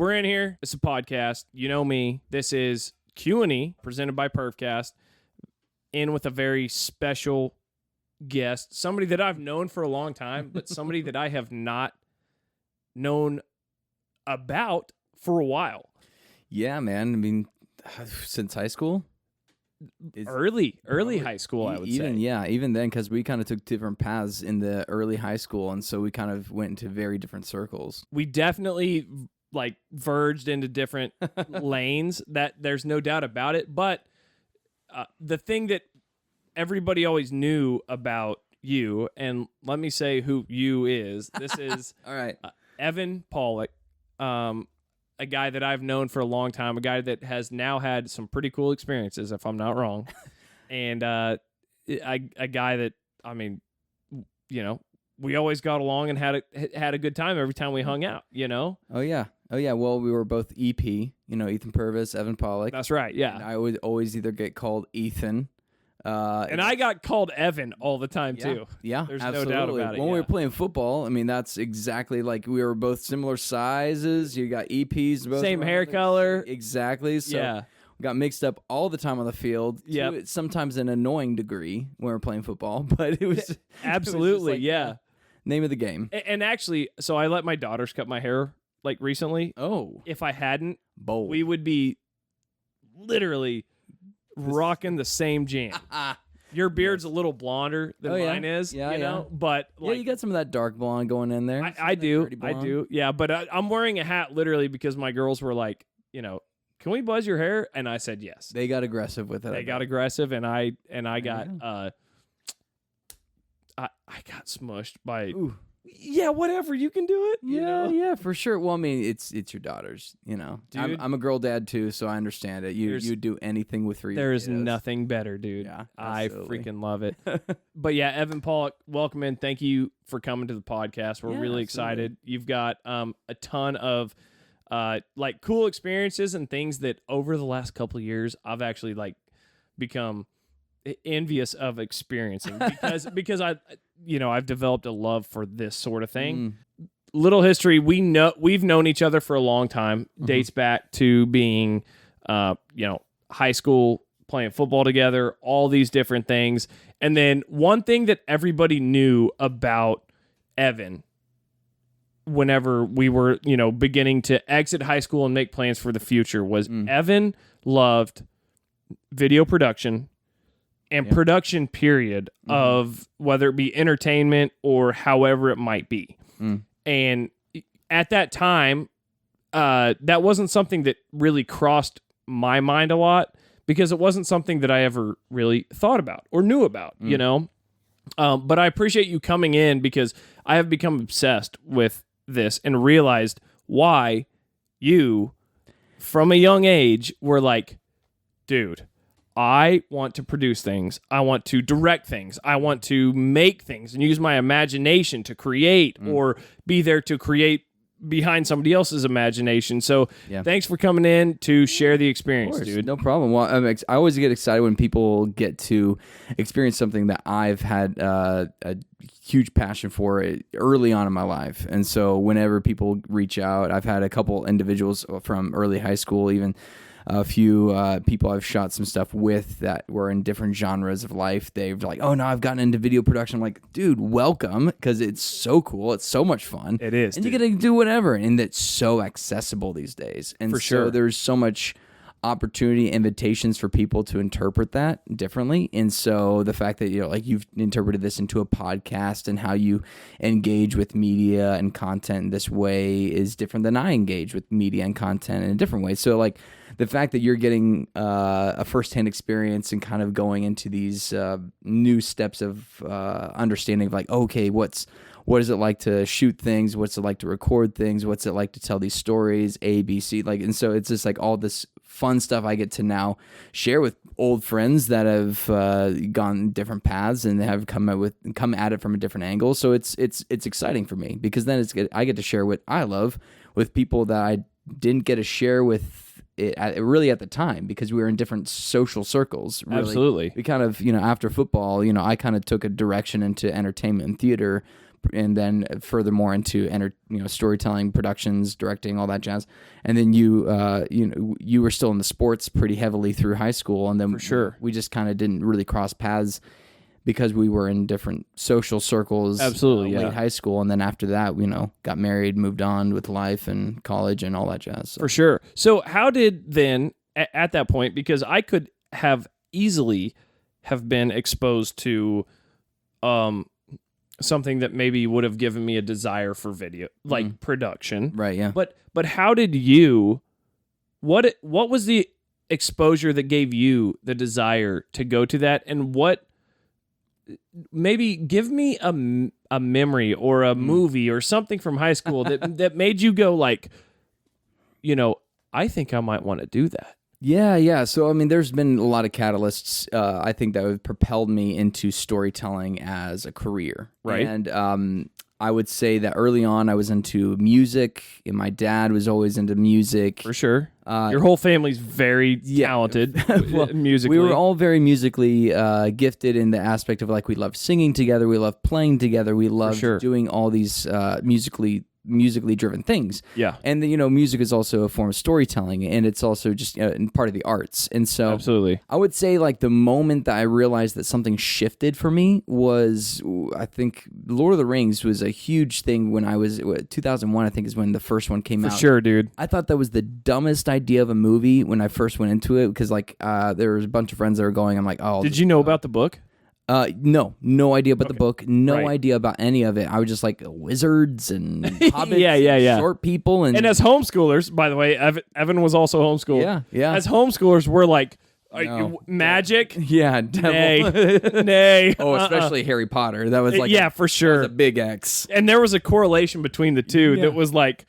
we're in here. It's a podcast. You know me. This is Q&E presented by Purvcast, in with a very special guest, somebody that I've known for a long time, but somebody that I have not known about for a while. Yeah, man. I mean, since high school? Early high school, I would say. Yeah, even then, because we kind of took different paths in the early high school, and so we kind of went into very different circles. We definitely verged into different lanes. That there's no doubt about it. But the thing that everybody always knew about you, and let me say who you is. This is all right, Evan Pollock. A guy that I've known for a long time, a guy that has now had some pretty cool experiences, if I'm not wrong, and a guy that, I mean, you know, we always got along and had a good time every time we hung out, you know? Oh, yeah. Well, we were both EP, Ethan Purvis, Evan Pollock. That's right, yeah. And I would always either get called Ethan. And I got called Evan all the time, too. Yeah, there's absolutely. no doubt about it. When we were playing football, I mean, that's exactly like we were both similar sizes. You got EPs. Both same hair color. Exactly. So we got mixed up all the time on the field. Yeah. Sometimes an annoying degree when we were playing football, but it was... Absolutely, it was name of the game. And actually, so I let my daughters cut my hair, recently. Oh. If I hadn't, bold, we would be literally... rocking the same jam. Your beard's a little blonder than mine is, you know? But you got some of that dark blonde going in there. I do. Yeah, but I'm wearing a hat literally because my girls were like, can we buzz your hair? And I said yes. They got aggressive with it. They got aggressive, and I got I got smushed by. Ooh. Yeah, whatever, you can do it. Yeah, for sure. Well, I mean, it's your daughters, Dude, I'm a girl dad too, so I understand it. You do anything with your There is kiddos. Nothing better, dude. Yeah, I freaking love it. But yeah, Evan Pollock, welcome in. Thank you for coming to the podcast. We're really excited. You've got a ton of cool experiences and things that over the last couple of years I've actually become envious of experiencing because I've developed a love for this sort of thing. Little history, we've known each other for a long time. Dates back to being high school, playing football together, all these different things. And then one thing that everybody knew about Evan whenever we were beginning to exit high school and make plans for the future was Evan loved video production and production period of whether it be entertainment or however it might be. And at that time, that wasn't something that really crossed my mind a lot because it wasn't something that I ever really thought about or knew about, But I appreciate you coming in because I have become obsessed with this and realized why you, from a young age, were like, dude, I want to produce things. I want to direct things. I want to make things and use my imagination to create or be there to create behind somebody else's imagination. So thanks for coming in to share the experience, dude. No problem. Well, I always get excited when people get to experience something that I've had a huge passion for early on in my life. And so whenever people reach out, I've had a couple individuals from early high school, even a few people I've shot some stuff with that were in different genres of life. They've like, oh no, I've gotten into video production. I'm like, dude, welcome, because it's so cool. It's so much fun. It is, and you get to do whatever, and it's so accessible these days. And for sure, there's so much opportunity, invitations for people to interpret that differently. And so the fact that you've interpreted this into a podcast and how you engage with media and content in this way is different than I engage with media and content in a different way. So the fact that you're getting a firsthand experience and kind of going into these new steps of understanding of okay, what is it like to shoot things? What's it like to record things? What's it like to tell these stories? A, B, C. And so it's just all this fun stuff I get to now share with old friends that have gone different paths and have come at it from a different angle. So it's exciting for me because then I get to share what I love with people that I didn't get to share with really at the time because we were in different social circles. Really. Absolutely. We kind of, after football, I kind of took a direction into entertainment and theater and then furthermore into storytelling, productions, directing, all that jazz. And then you were still in the sports pretty heavily through high school, and then For sure. we just kind of didn't really cross paths because we were in different social circles. Absolutely, late high school, and then after that, got married, moved on with life and college and all that jazz. So. For sure. So how did then at that point, because I could have easily have been exposed to something that maybe would have given me a desire for video, like production. Right, yeah. But how did you, what was the exposure that gave you the desire to go to that, and maybe give me a memory or a movie or something from high school that made you go like, I think I might want to do that. Yeah. So, there's been a lot of catalysts, I think, that have propelled me into storytelling as a career. Right. And I would say that early on I was into music, and my dad was always into music. For sure. Your whole family's very talented musically. We were all very musically gifted in the aspect of, like, we loved singing together, we loved playing together, we loved doing all these musically driven things. Yeah. And music is also a form of storytelling, and it's also just part of the arts. And so absolutely, I would say, like, the moment that I realized that something shifted for me was, I think Lord of the Rings was a huge thing when I was 2001, I think, is when the first one came out. For sure, dude. I thought that was the dumbest idea of a movie when I first went into it, because, like, there was a bunch of friends that were going. I'm like, oh. Did you know about the book? No idea about the book. No idea about any of it. I was just like wizards and hobbits, and short people, and as homeschoolers, by the way, Evan was also homeschooled. Yeah. As homeschoolers, we're like, magic. Yeah, devil. Nay. Oh, especially Harry Potter. That was like for sure. That was a big X. And there was a correlation between the two that was like,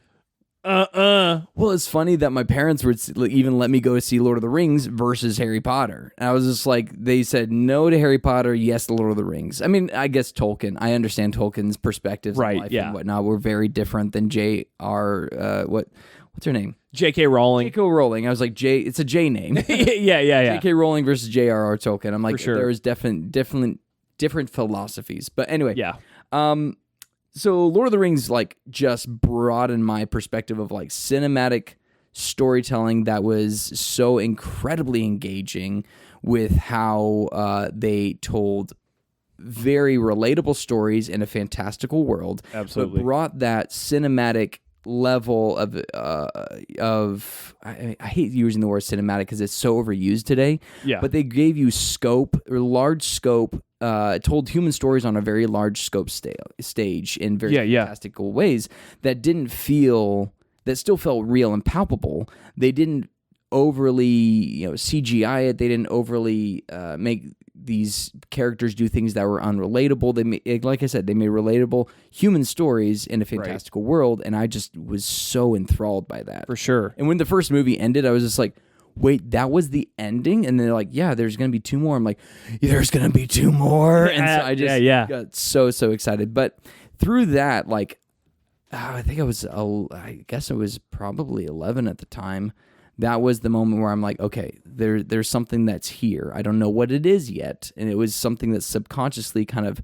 Well, it's funny that my parents would even let me go see Lord of the Rings versus Harry Potter. And I was just like, they said no to Harry Potter, yes to Lord of the Rings. I guess Tolkien. I understand Tolkien's perspectives on life and whatnot. We're very different than J.R. What's her name? J.K. Rowling. J.K. Rowling. I was like, it's a J name. yeah. J.K. Rowling versus J.R.R. Tolkien. I'm like, For sure. there was different philosophies. But anyway. Yeah. So Lord of the Rings, like, just broadened my perspective of, like, cinematic storytelling that was so incredibly engaging with how they told very relatable stories in a fantastical world. Absolutely. But brought that cinematic level of I hate using the word cinematic because it's so overused today. Yeah. But they gave you scope, or large scope. Told human stories on a very large scope stage in very fantastical ways that still felt real and palpable. They didn't overly CGI it. They didn't overly make these characters do things that were unrelatable. Like I said, they made relatable human stories in a fantastical world, and I just was so enthralled by that. For sure. And when the first movie ended, I was just like, wait, that was the ending? And they're like, yeah, there's going to be two more. I'm like, there's going to be two more. And so I just got so excited. But through that, like, I guess I was probably 11 at the time. That was the moment where I'm like, okay, there's something that's here. I don't know what it is yet. And it was something that subconsciously kind of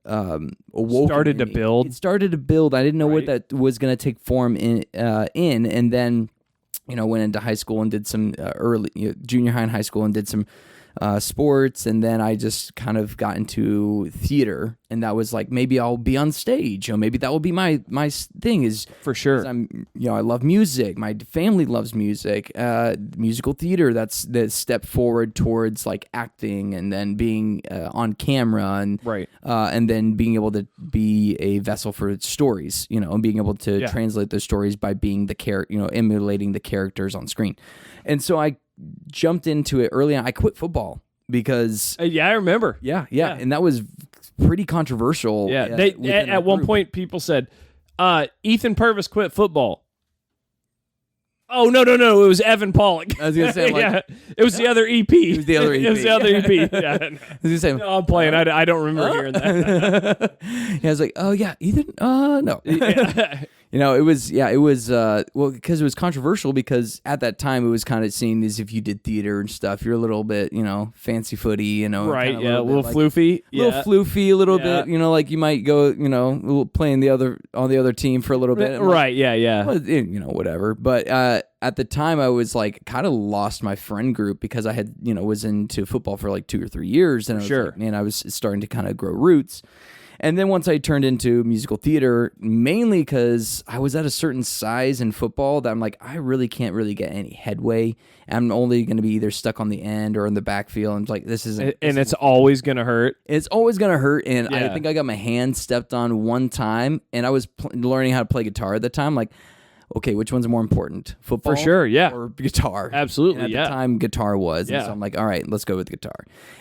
awoke. Started to build. It started to build. I didn't know what that was going to take form in. And then, went into high school and did some junior high and high school and did some sports, and then I just kind of got into theater, and that was like, maybe I'll be on stage, maybe that will be my thing. Is for sure. I'm I love music. My family loves music. Musical theater. That's the step forward towards like acting, and then being on camera, and and then being able to be a vessel for stories. And being able to translate those stories by being the emulating the characters on screen. And so I jumped into it early on. I quit football because I remember. Yeah, and that was pretty controversial. Yeah, at one point people said, Ethan Purvis quit football. Oh no! It was Evan Pollock. I was gonna say, like, it was the other EP. It was the other EP. It was the other EP. Yeah. I was gonna say, no, I'm playing. I don't remember hearing that. I was like, oh yeah, Ethan. No. It was well, because it was controversial, because at that time it was kind of seen as if you did theater and stuff, you're a little bit, fancy footy, right, kinda a little floofy, a little floofy, a little bit, like you might go, playing on the other team for a little bit, right, yeah, well, whatever. But at the time, I was like kind of lost my friend group, because I had was into football for like 2 or 3 years, and I was like, man, I was starting to kind of grow roots. And then once I turned into musical theater, mainly because I was at a certain size in football that I'm like, I really can't really get any headway. I'm only going to be either stuck on the end or in the backfield. I'm like, this isn't. And it's always going to hurt. It's always going to hurt. And I think I got my hand stepped on one time, and I was learning how to play guitar at the time. Like, okay, which one's more important? Football? For sure, yeah. Or guitar? Absolutely, and at the time, guitar was. Yeah. And so I'm like, all right, let's go with guitar.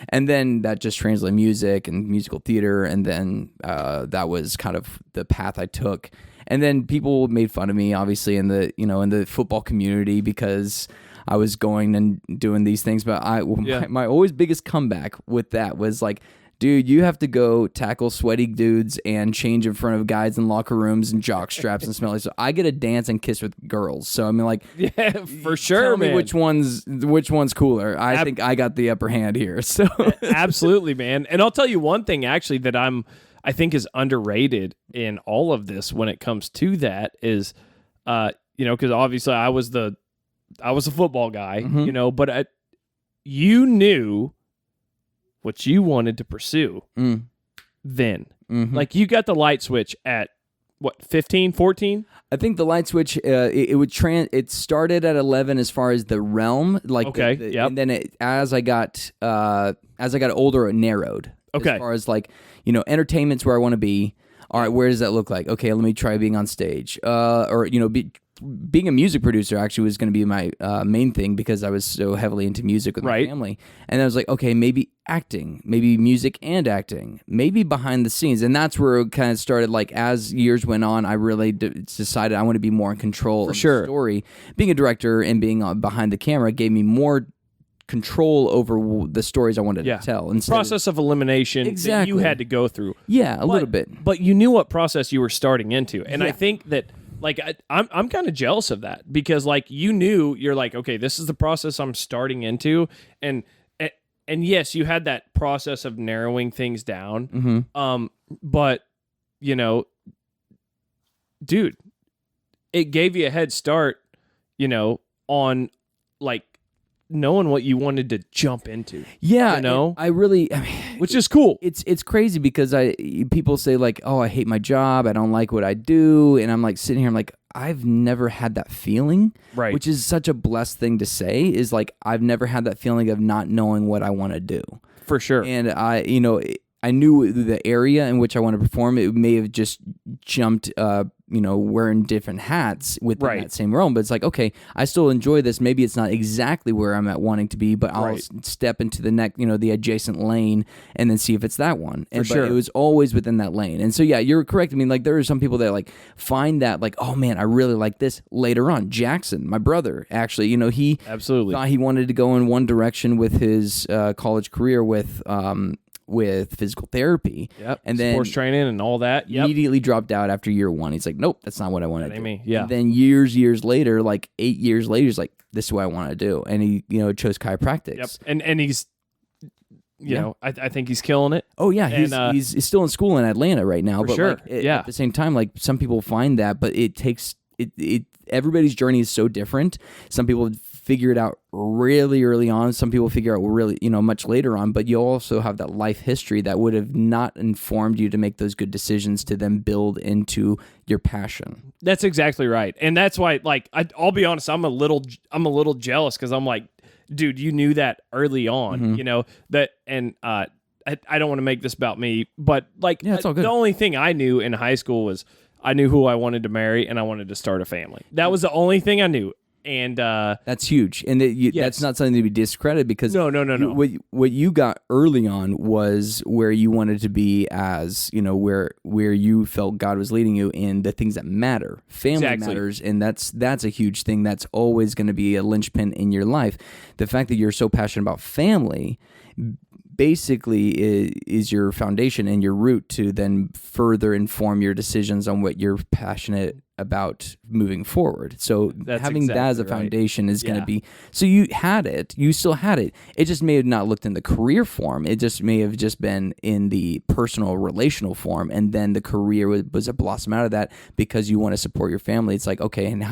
And then that just translated music and musical theater, and then that was kind of the path I took. And then people made fun of me, obviously, in the football community, because I was going and doing these things. But my always biggest comeback with that was like, dude, you have to go tackle sweaty dudes and change in front of guys in locker rooms and jock straps and smelly. So I get to dance and kiss with girls. So I mean, like, yeah, for sure, tell man. me which one's cooler. I think I got the upper hand here. So absolutely, man. And I'll tell you one thing actually that I think is underrated in all of this when it comes to that is, because obviously I was a football guy, but you knew what you wanted to pursue then. Mm-hmm. Like, you got the light switch at what, 15, 14? I think the light switch, it started at 11 as far as the realm. Like, okay, and then as I got older, it narrowed. Okay. As far as like, entertainment's where I want to be. All right, where does that look like? Okay, let me try being on stage. Being a music producer actually was going to be my main thing, because I was so heavily into music with my family. And I was like, okay, maybe acting, maybe music and acting, maybe behind the scenes. And that's where it kind of started. Like, as years went on, I really decided I want to be more in control of the story. Being a director and being behind the camera gave me more control over the stories I wanted to tell. Process of elimination that you had to go through. Yeah, a little bit. But you knew what process you were starting into. And I think that, like, I'm kind of jealous of that, because, like, you're like, okay, this is the process I'm starting into. And yes, you had that process of narrowing things down. Mm-hmm. But, dude, it gave you a head start, on, like, knowing what you wanted to jump into. Yeah, which is cool. It's crazy, because people say, like, oh, I hate my job, I don't like what I do, and I'm like sitting here, I'm like, I've never had that feeling, right? Which is such a blessed thing to say, is like, I've never had that feeling of not knowing what I want to do. For sure. And I knew the area in which I want to perform. It may have just jumped, wearing different hats within that same realm. But it's like, okay, I still enjoy this. Maybe it's not exactly where I'm at wanting to be, but I'll step into the next, the adjacent lane, and then see if it's that one. But it was always within that lane. And so, yeah, you're correct. I mean, like, there are some people that like find that, like, oh man, I really like this later on. Jackson, my brother, actually, he absolutely thought he wanted to go in one direction with his college career with physical therapy, and then sports training and all that. Immediately dropped out after year one. He's like, nope, that's not what I want to do. Yeah. And then years later, like 8 years later, he's like, this is what I want to do, and he chose chiropractics. Yep. And he's, I think he's killing it. Oh yeah, he's still in school in Atlanta right now. But sure. At the same time, like, some people find that, but it takes it. Everybody's journey is so different. Some people figure it out really early on. Some people figure out really, much later on. But you also have that life history that would have not informed you to make those good decisions to then build into your passion. That's exactly right, and that's why, like, I'll be honest, I'm a little jealous, because I'm like, dude, you knew that early on, that, and I don't want to make this about me, but like, it's all good. The only thing I knew in high school was I knew who I wanted to marry, and I wanted to start a family. That was the only thing I knew. And that's huge, and that's not something to be discredited, because no. What you got early on was where you wanted to be, as where you felt God was leading you in the things that matter. Family matters, and that's a huge thing. That's always going to be a linchpin in your life. The fact that you're so passionate about family basically is your foundation and your root to then further inform your decisions on what you're passionate about moving forward. So That's having that as a exactly right. foundation is going Yeah. to be, so you still had it. It just may have not looked in the career form. It just may have just been in the personal relational form. And then the career was a blossom out of that because you want to support your family. It's like, okay, and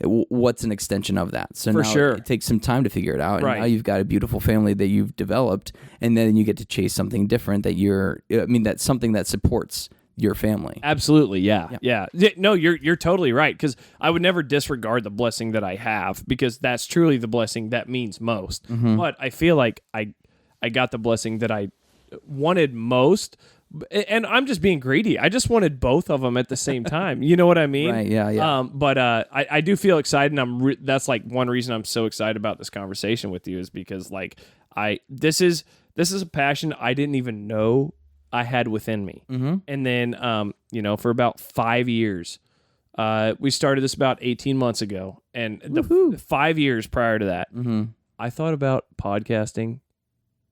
what's an extension of that? So For now sure. it takes some time to figure it out. And Right. now you've got a beautiful family that you've developed, and then you get to chase something different that's something that supports your family. Absolutely, yeah. No, you're totally right, because I would never disregard the blessing that I have, because that's truly the blessing that means most. But I feel like I got the blessing that I wanted most, and I'm just being greedy. I just wanted both of them at the same time. You know what I mean? Right, yeah. But I do feel excited, and that's like one reason I'm so excited about this conversation with you, is because like this is a passion I didn't even know I had within me. And then, for about 5 years, we started this about 18 months ago. And the 5 years prior to that, I thought about podcasting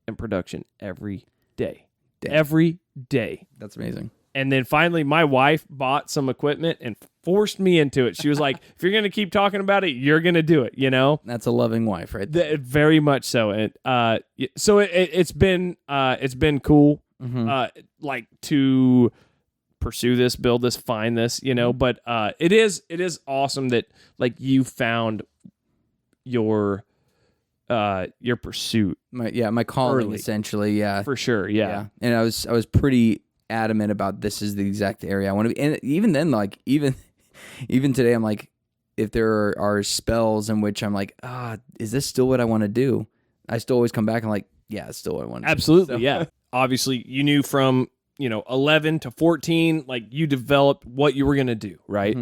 and production every day. Every day. That's amazing. And then finally, my wife bought some equipment and forced me into it. She was like, if you're going to keep talking about it, you're going to do it, That's a loving wife, right there. Very much so. And so it's been cool. Like to pursue this, build this, find this, but it is awesome that like you found your pursuit. My calling early. Essentially, yeah. For sure, yeah. And I was pretty adamant about this is the exact area I want to be. And even then, like even today, I'm like, if there are spells in which I'm like, is this still what I want to do? I still always come back and like, yeah, it's still what I want to do. Absolutely, yeah. Obviously, you knew from 11 to 14, like you developed what you were gonna do, right?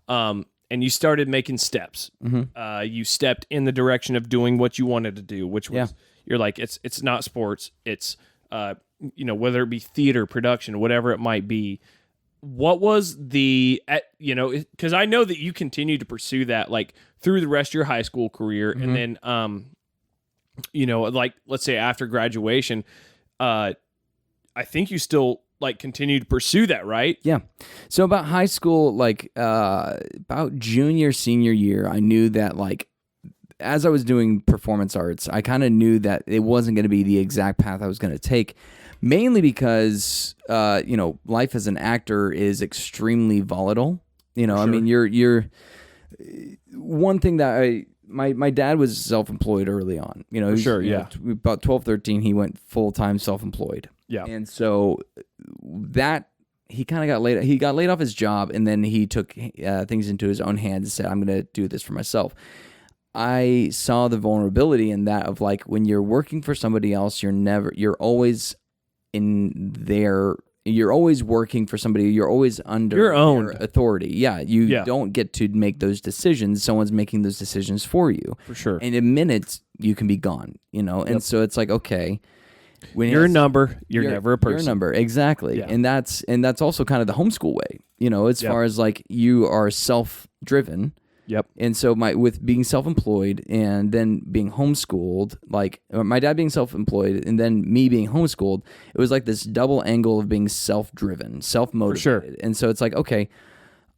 And you started making steps. You stepped in the direction of doing what you wanted to do, which was you're like, it's not sports, it's whether it be theater, production, whatever it might be. What was because I know that you continued to pursue that like through the rest of your high school career, and then like let's say after graduation, I think you still like continue to pursue that, right? Yeah. So about high school, like about junior, senior year, I knew that like as I was doing performance arts, I kind of knew that it wasn't going to be the exact path I was going to take, mainly because life as an actor is extremely volatile. I mean, you're one thing that my dad was self-employed early on. About 12, 13, he went full-time self-employed. Yeah. And so that he kind of got laid off his job, and then he took things into his own hands and said, I'm going to do this for myself. I saw the vulnerability in that of like when you're working for somebody else, you're always working for somebody. You're always under your own their authority. Yeah. You don't get to make those decisions. Someone's making those decisions for you. For sure. And in minutes you can be gone, And so it's like, okay, when you're a number, you're never a person. You're a number. Exactly. Yeah. And that's also kind of the homeschool way, as far as like you are self-driven. Yep. And so with being self-employed and then being homeschooled, like my dad being self-employed and then me being homeschooled, it was like this double angle of being self-driven, self-motivated. For sure. And so it's like, okay,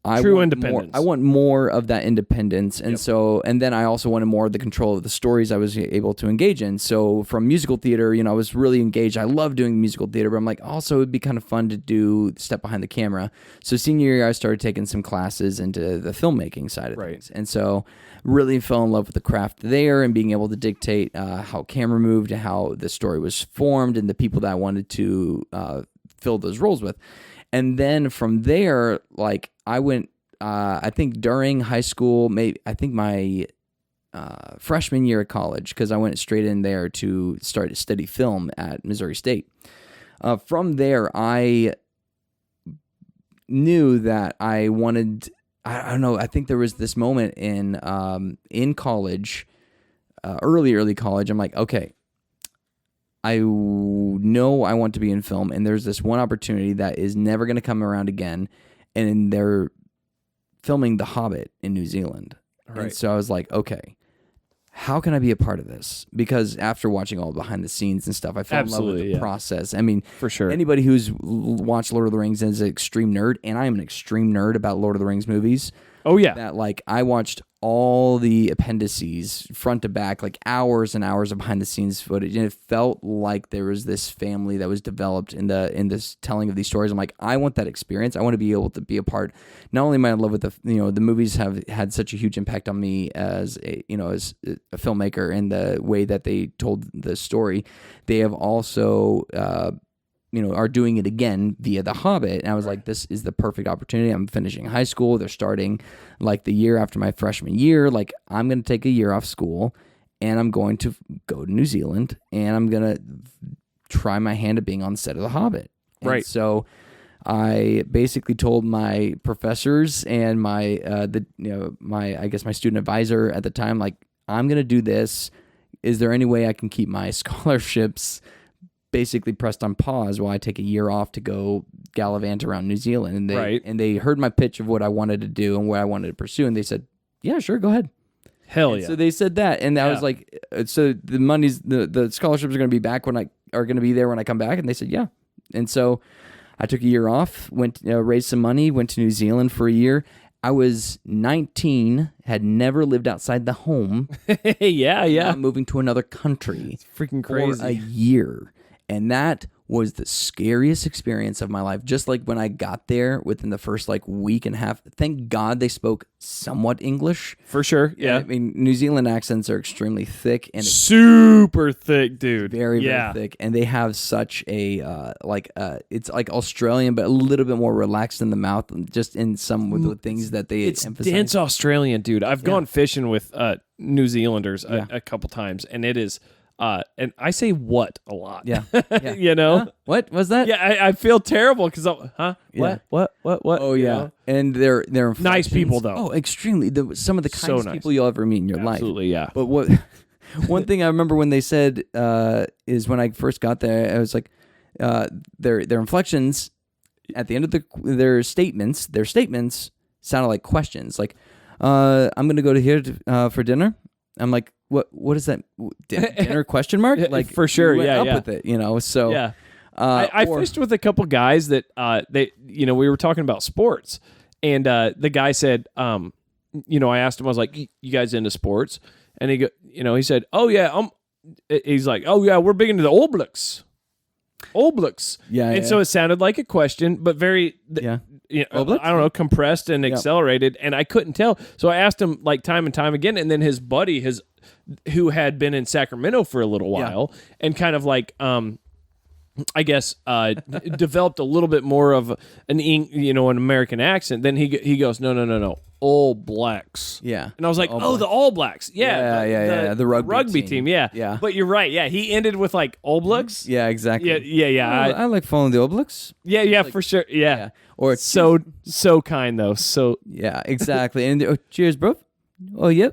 True independence. I want more of that independence. And and then I also wanted more of the control of the stories I was able to engage in. So from musical theater, I was really engaged. I love doing musical theater, but I'm like, also it'd be kind of fun to step behind the camera. So senior year, I started taking some classes into the filmmaking side of things. And so really fell in love with the craft there and being able to dictate how camera moved and how the story was formed and the people that I wanted to fill those roles with. And then from there, like I went, I think during high school, my freshman year of college, because I went straight in there to start to study film at Missouri State. From there, I knew that I wanted, I don't know, I think there was this moment in college, early college, I'm like, okay, I know I want to be in film, and there's this one opportunity that is never going to come around again, and they're filming The Hobbit in New Zealand. Right. And so I was like, okay, how can I be a part of this? Because after watching all behind the scenes and stuff, I fell in love with the process. I mean, for sure. Anybody who's watched Lord of the Rings is an extreme nerd, and I am an extreme nerd about Lord of the Rings movies. Oh, yeah. That, like, I watched all the appendices front to back, like hours and hours of behind the scenes footage, and it felt like there was this family that was developed in this telling of these stories. I'm like, I want that experience. I want to be able to be a part. Not only am I in love with the movies have had such a huge impact on me as a filmmaker and the way that they told the story, they have also are doing it again via The Hobbit. And I was like, this is the perfect opportunity. I'm finishing high school. They're starting like the year after my freshman year. Like, I'm going to take a year off school and I'm going to go to New Zealand and I'm going to try my hand at being on the set of The Hobbit. And right. So I basically told my professors and my student advisor at the time, like, I'm going to do this. Is there any way I can keep my scholarships basically pressed on pause while I take a year off to go gallivant around New Zealand? And they heard my pitch of what I wanted to do and what I wanted to pursue, and they said, yeah, sure, go ahead. Hell yeah. So they said that, and I was like, so the money's the scholarships are going to be back when I come back, and they said, yeah. And so I took a year off, went raised some money, went to New Zealand for a year. I was 19, had never lived outside the home. yeah. Not moving to another country. It's freaking crazy. For a year. And that was the scariest experience of my life. Just like when I got there within the first week and a half, thank God they spoke somewhat English. For sure, yeah. I mean, New Zealand accents are extremely thick. And super thick, dude. Very, very thick. And they have such a, it's like Australian, but a little bit more relaxed in the mouth, just in some of the things that they emphasize. It's dense Australian, dude. I've gone fishing with New Zealanders a couple times, and it is... and I say what a lot. Yeah. Huh? What was that? Yeah, I feel terrible because Yeah. What? Oh yeah. And they're nice people though. Oh, extremely. Some of the kindest people you'll ever meet in your life. Absolutely, yeah. But one thing I remember when they said is when I first got there, I was like, their inflections at the end of their statements sounded like questions. Like, I'm gonna go to here for dinner. I'm like, what is that? Dinner question mark? Like, for sure, we went yeah, up with it, So yeah, I fished with a couple guys that we were talking about sports, and the guy said, I asked him, I was like, you guys into sports? And he said, oh yeah, he's like, oh yeah, we're big into the All Blacks. Yeah. And so it sounded like a question, but very I don't know, compressed and accelerated, and I couldn't tell. So I asked him time and time again, and then his buddy, who had been in Sacramento for a little while, and kind of I guess developed a little bit more of an American accent. Then he goes, no, All Blacks. Yeah. And I was like, the All Blacks. Yeah. The rugby team. Yeah. But you're right. Yeah. He ended with All Blacks. Yeah, exactly. Yeah. I like following the All Blacks. Yeah, for sure. Yeah. Or so kind though. So yeah, exactly. And cheers, bro. Oh yeah.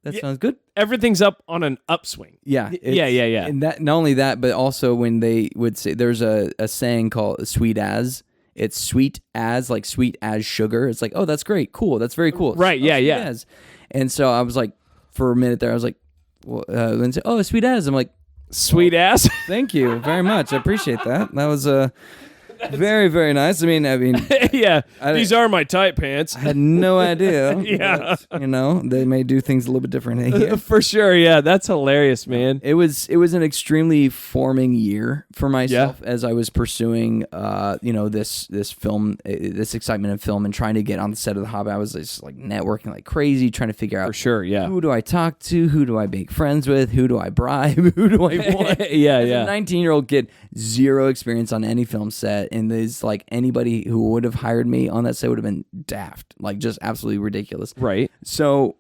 That sounds good. Everything's up on an upswing. Yeah. Yeah. And that, not only that, but also when they would say, there's a saying called sweet as. It's sweet as, like sweet as sugar. It's like, oh, that's great. Cool. That's very cool. Right. Oh, Yeah. As. And so I was like, for a minute there, I was like, Lindsay, oh, sweet as. I'm like, sweet ass. Thank you very much. I appreciate that. That was very, very nice. I mean, yeah. These are my tight pants. I had no idea. Yeah. But, they may do things a little bit different here. For sure. Yeah. That's hilarious, man. It was an extremely forming year for myself as I was pursuing, this film, this excitement of film and trying to get on the set of The Hobbit. I was just networking like crazy, trying to figure out for sure. Yeah. Who do I talk to? Who do I make friends with? Who do I bribe? Who do I want? Yeah. As a 19-year-old kid, zero experience on any film set. And there's anybody who would have hired me on that set would have been daft, just absolutely ridiculous. Right. So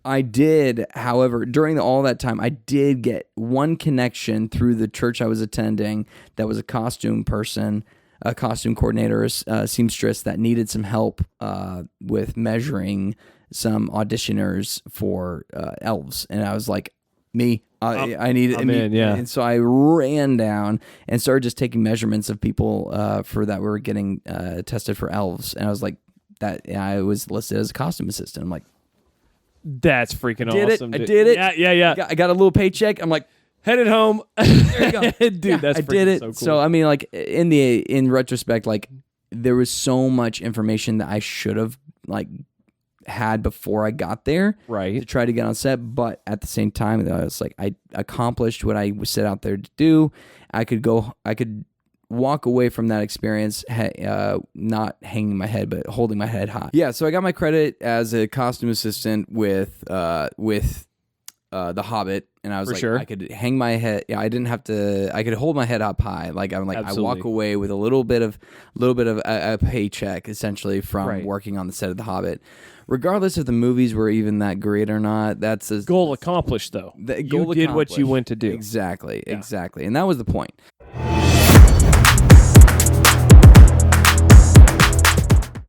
I did, however, during all that time, I did get one connection through the church I was attending that was a costume person, a costume coordinator, a seamstress that needed some help with measuring some auditioners for elves. And I was like, I needed it. Yeah. And so I ran down and started just taking measurements of people for that were getting tested for elves. And I was like, I was listed as a costume assistant. I'm like, That's freaking Did awesome. it. Dude. I did it. Yeah. I got a little paycheck. I'm like, Headed home. there you go. Dude, Yeah, that's I did it. so cool. So I mean, like in retrospect, like there was so much information that I should have like had before I got there to right. try to get on set, but at the same time, I was like, I accomplished what I was set out there to do. I could walk away from that experience, not hanging my head, but holding my head high. Yeah, so I got my credit as a costume assistant with The Hobbit, and I was For like, sure. I could hang my head. Yeah, I didn't have to. I could hold my head up high. Like I'm like, Absolutely. I walk away with a little bit of a paycheck essentially from Right. working on the set of The Hobbit. Regardless if the movies were even that great or not, that's a Goal accomplished, though. the You goal did what you accomplished. went to do. Exactly, Yeah. exactly, and that was the point.